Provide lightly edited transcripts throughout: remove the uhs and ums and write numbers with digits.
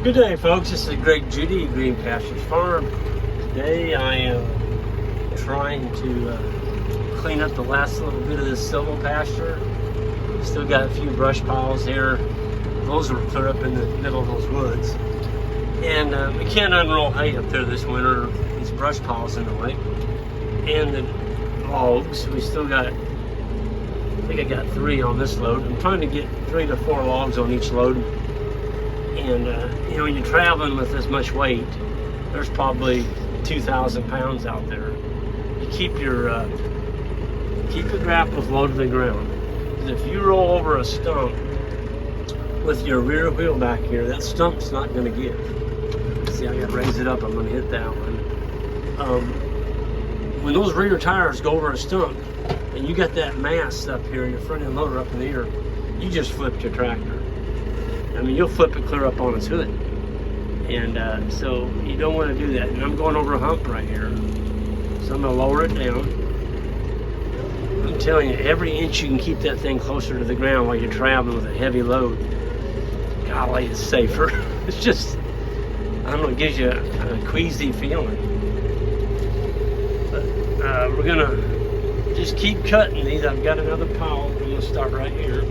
Good day, folks. This is Greg Judy, Green Pastures Farm. Today I am trying to clean up the last little bit of this silvo pasture. Still got a few brush piles here. Those will clear up in the middle of those woods. And we can't unroll hay up there this winter. These brush piles in the way. And the logs, we still got, I think I got 3 on this load. I'm trying to get 3 to 4 logs on each load. And you know, when you're traveling with this much weight, there's probably 2,000 pounds out there. You keep your grapples low to the ground. Because if you roll over a stump with your rear wheel back here, that stump's not going to give. See, I got to raise it up. I'm going to hit that one. When those rear tires go over a stump, and you got that mass up here, your front end loader up in the air, you just flipped your tractor. I mean, you'll flip it clear up on its hood. And so you don't want to do that. And I'm going over a hump right here. So I'm going to lower it down. I'm telling you, every inch you can keep that thing closer to the ground while you're traveling with a heavy load, golly, it's safer. It's just, I don't know, it gives you a queasy feeling. But we're going to just keep cutting these. I've got another pile. I'm going to start right here.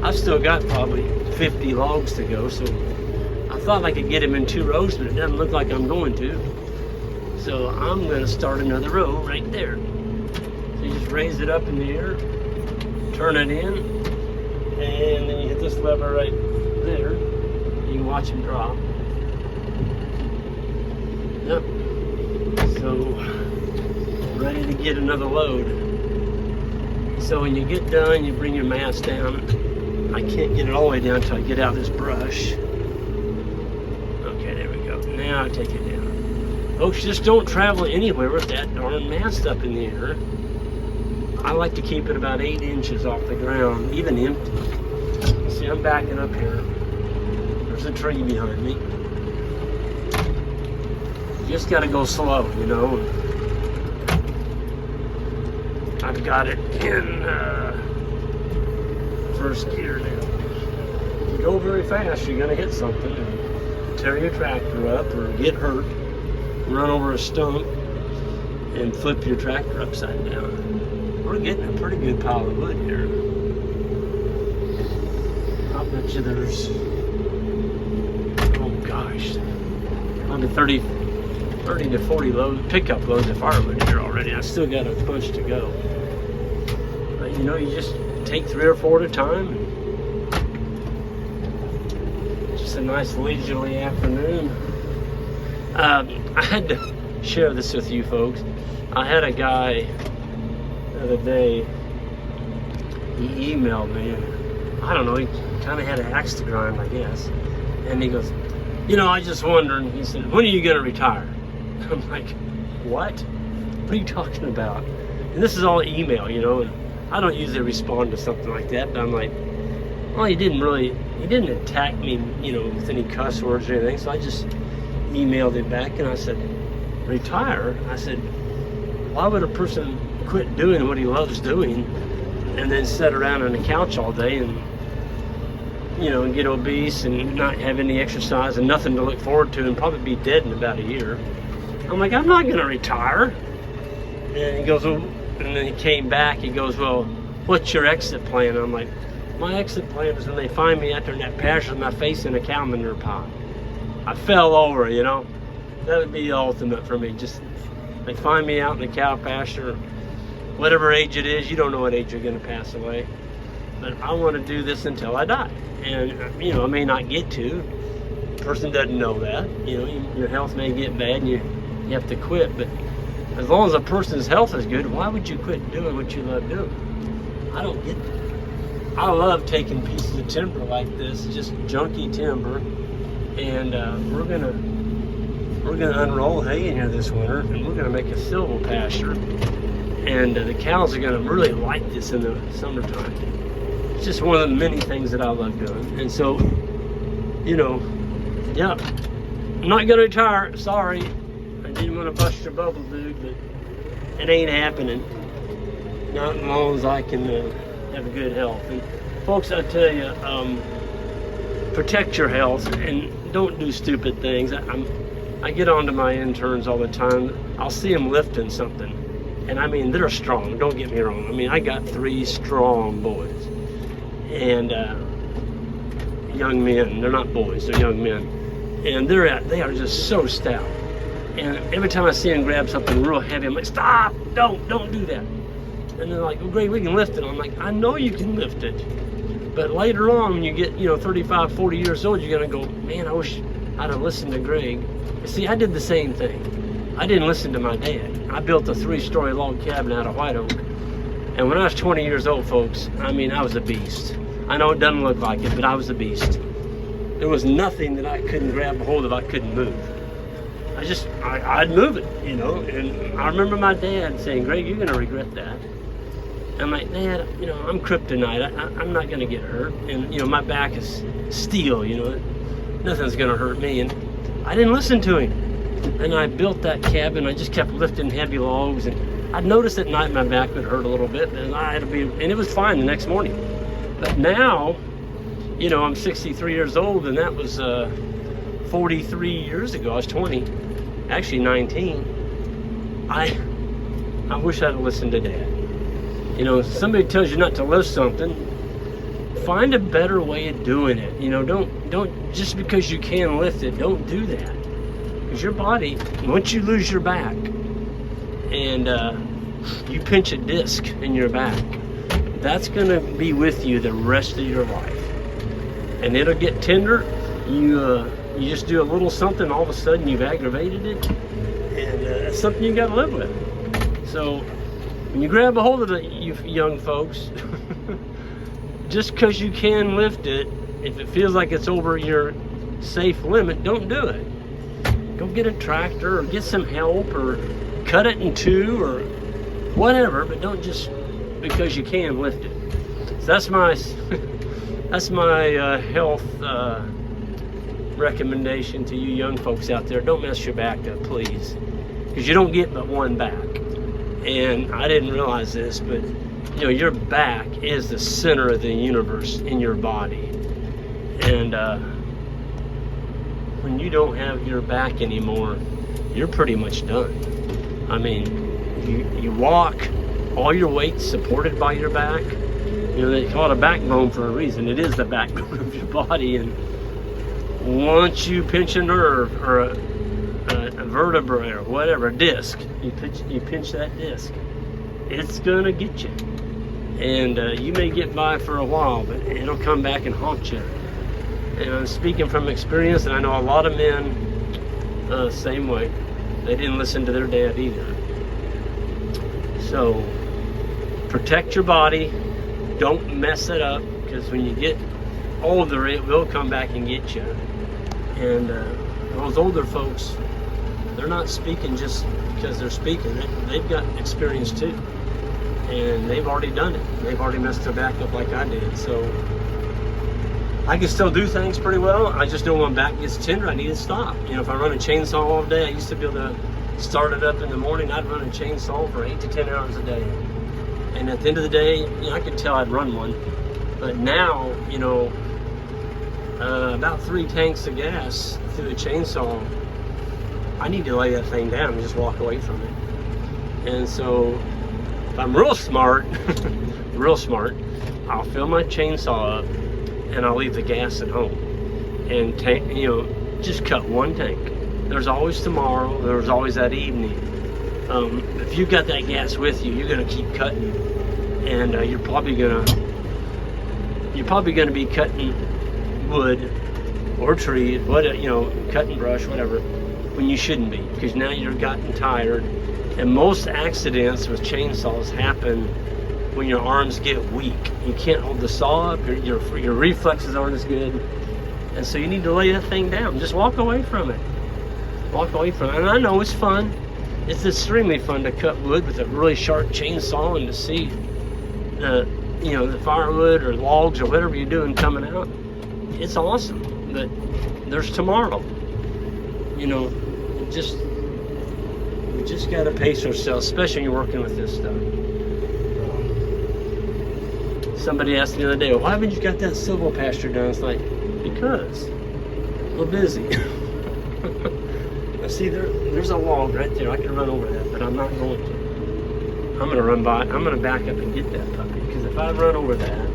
I've still got probably 50 logs to go, so I thought I could get them in 2 rows, but it doesn't look like I'm going to. So I'm going to start another row right there. So you just raise it up in the air, turn it in, and then you hit this lever right there. You can watch them drop. Yep. So ready to get another load. So when you get done, you bring your mass down. I can't get it all the way down until I get out this brush. Okay, there we go. Now I take it down. Folks, just don't travel anywhere with that darn mast up in the air. I like to keep it about 8 inches off the ground, even empty. See, I'm backing up here. There's a tree behind me. You just gotta go slow, you know. I've got it in first gear now. If you go very fast, you're going to hit something and tear your tractor up or get hurt, run over a stump, and flip your tractor upside down. We're getting a pretty good pile of wood here. I'll bet you there's, oh gosh, probably 30 to 40 loads, pickup loads of firewood here already. I still got a bunch to go. But you know, you just take 3 or 4 at a time. Just a nice leisurely afternoon. I had to share this with you folks. I had a guy the other day, he emailed me. I don't know, he kind of had an axe to grind, I guess. And he goes, you know, I just wondering, he said, when are you going to retire? I'm like, what? What are you talking about? And this is all email, you know, and I don't usually respond to something like that, but I'm like, well, he didn't attack me, you know, with any cuss words or anything, so I just emailed him back and I said, retire? I said, why would a person quit doing what he loves doing and then sit around on the couch all day and, you know, and get obese and not have any exercise and nothing to look forward to and probably be dead in about a year? I'm like, I'm not going to retire. And he goes, well, and then he came back, he goes, well, what's your exit plan? I'm like, my exit plan is when they find me out there in that pasture with my face in a cow manure pile. I fell over, you know. That would be the ultimate for me. Just, they find me out in the cow pasture, whatever age it is, you don't know what age you're going to pass away. But I want to do this until I die. And, you know, I may not get to. The person doesn't know that. You know, your health may get bad and you have to quit, but as long as a person's health is good, why would you quit doing what you love doing? I don't get that. I love taking pieces of timber like this, just junky timber, and we're gonna unroll hay in here this winter, and we're gonna make a silvo pasture, and the cows are gonna really like this in the summertime. It's just one of the many things that I love doing, and so, you know, yeah, I'm not gonna retire. Sorry. I didn't want to bust your bubble, dude, but it ain't happening. Not as long as I can have good health. And folks, I tell you, protect your health and don't do stupid things. I get on to my interns all the time. I'll see them lifting something, and I mean, they're strong, don't get me wrong. I mean, I got 3 strong boys, and young men. They're not boys, they're young men, and they are just so stout. And every time I see them grab something real heavy, I'm like, stop, don't do that. And they're like, well, Greg, we can lift it. I'm like, I know you can lift it, but later on, when you get 35, 40 years old, you're gonna go, man, I wish I'd have listened to Greg. See, I did the same thing. I didn't listen to my dad. I built a 3-story log cabin out of white oak. And when I was 20 years old, folks, I mean, I was a beast. I know it doesn't look like it, but I was a beast. There was nothing that I couldn't grab a hold of, I couldn't move. I'd move it, And I remember my dad saying, Greg, you're gonna regret that. I'm like, Dad, I'm kryptonite. I'm not gonna get hurt. And, my back is steel, nothing's gonna hurt me. And I didn't listen to him. And I built that cabin. I just kept lifting heavy logs. And I'd notice at night my back would hurt a little bit. And it was fine the next morning. But now, I'm 63 years old, and that was 43 years ago. I was 20, actually 19. I wish I'd have listened to Dad. Somebody tells you not to lift something, find a better way of doing it. Don't just because you can lift it, don't do that. Because your body, once you lose your back and you pinch a disc in your back, that's gonna be with you the rest of your life. And it'll get tender. You just do a little something, all of a sudden you've aggravated it, and it's something you gotta live with. So when you grab a hold of it, you young folks, just because you can lift it, if it feels like it's over your safe limit, don't do it. Go get a tractor or get some help or cut it in 2 or whatever, but don't just because you can lift it. So that's my health recommendation to you young folks out there. Don't mess your back up, please, because you don't get but one back. And I didn't realize this, but your back is the center of the universe in your body. And when you don't have your back anymore, you're pretty much done. I mean, you walk, all your weight's supported by your back. They call it a backbone for a reason. It is the backbone of your body. And once you pinch a nerve or a vertebrae or whatever, a disc, you pinch that disc, it's gonna get you. And you may get by for a while, but it'll come back and haunt you. And I'm speaking from experience, and I know a lot of men same way. They didn't listen to their dad either. So protect your body, don't mess it up, because when you get older, it will come back and get you. And those older folks, they're not speaking just because they're speaking. They've got experience too, and they've already done it. They've already messed their back up like I did. So I can still do things pretty well. I just know when my back gets tender, I need to stop. If I run a chainsaw all day, I used to be able to start it up in the morning. I'd run a chainsaw for 8 to 10 hours a day. And at the end of the day, I could tell I'd run one. But now, about 3 tanks of gas through a chainsaw, I need to lay that thing down and just walk away from it. And so if I'm real smart, I'll fill my chainsaw up and I'll leave the gas at home. And just cut 1 tank. There's always tomorrow, there's always that evening. If you've got that gas with you, you're gonna keep cutting, and you're probably gonna be cutting wood or trees, cutting brush, whatever, when you shouldn't be, because now you've gotten tired. And most accidents with chainsaws happen when your arms get weak. You can't hold the saw up, your reflexes aren't as good, and so you need to lay that thing down. Just walk away from it. Walk away from it. And I know it's fun. It's extremely fun to cut wood with a really sharp chainsaw and to see the firewood or logs or whatever you're doing coming out. It's awesome. But there's tomorrow. We just got to pace ourselves, especially when you're working with this stuff. Somebody asked me the other day, why haven't you got that silvopasture done? It's like, because we're busy. Now see, there's a log right there. I can run over that, but I'm not going to. I'm going to back up and get that puppy, because if I run over that,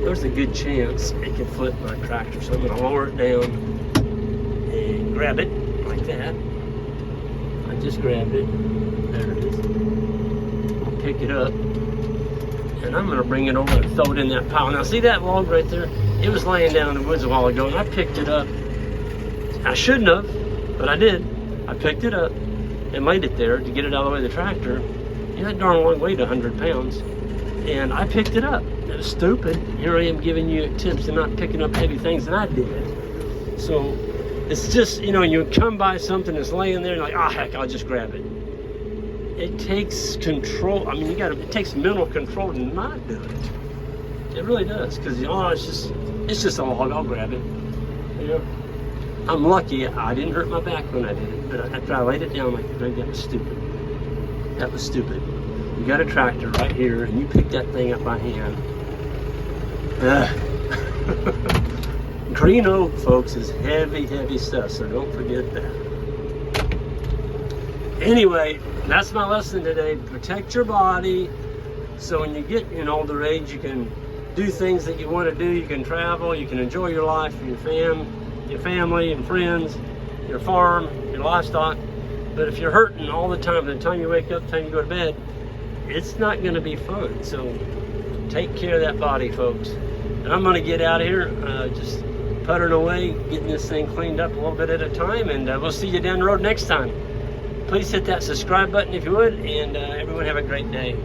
there's a good chance it could flip my tractor. So I'm going to lower it down and grab it like that. I just grabbed it. There it is. I'll pick it up, and I'm going to bring it over and throw it in that pile. Now see that log right there? It was laying down in the woods a while ago, and I picked it up. I shouldn't have, but I did. I picked it up and laid it there to get it out of the way of the tractor. And that darn log weighed 100 pounds. And I picked it up. It was stupid. Here I am giving you tips and not picking up heavy things, and I did. So it's just, you come by something that's laying there and you're like, heck, I'll just grab it. It takes control. I mean, it takes mental control to not do it. It really does, because it's just a log. I'll grab it. I'm lucky I didn't hurt my back when I did it, but after I laid it down, like, Greg, that was stupid. That was stupid. You got a tractor right here, and you pick that thing up by hand. Green oak, folks, is heavy, heavy stuff, so don't forget that. Anyway, that's my lesson today. Protect your body, so when you get in older age, you can do things that you want to do. You can travel, you can enjoy your life, your family and friends, your farm, your livestock. But if you're hurting all the time, from the time you wake up, the time you go to bed, it's not going to be fun. So take care of that body, folks. And I'm going to get out of here, just puttering away, getting this thing cleaned up a little bit at a time, and we'll see you down the road next time. Please hit that subscribe button if you would, and everyone have a great day.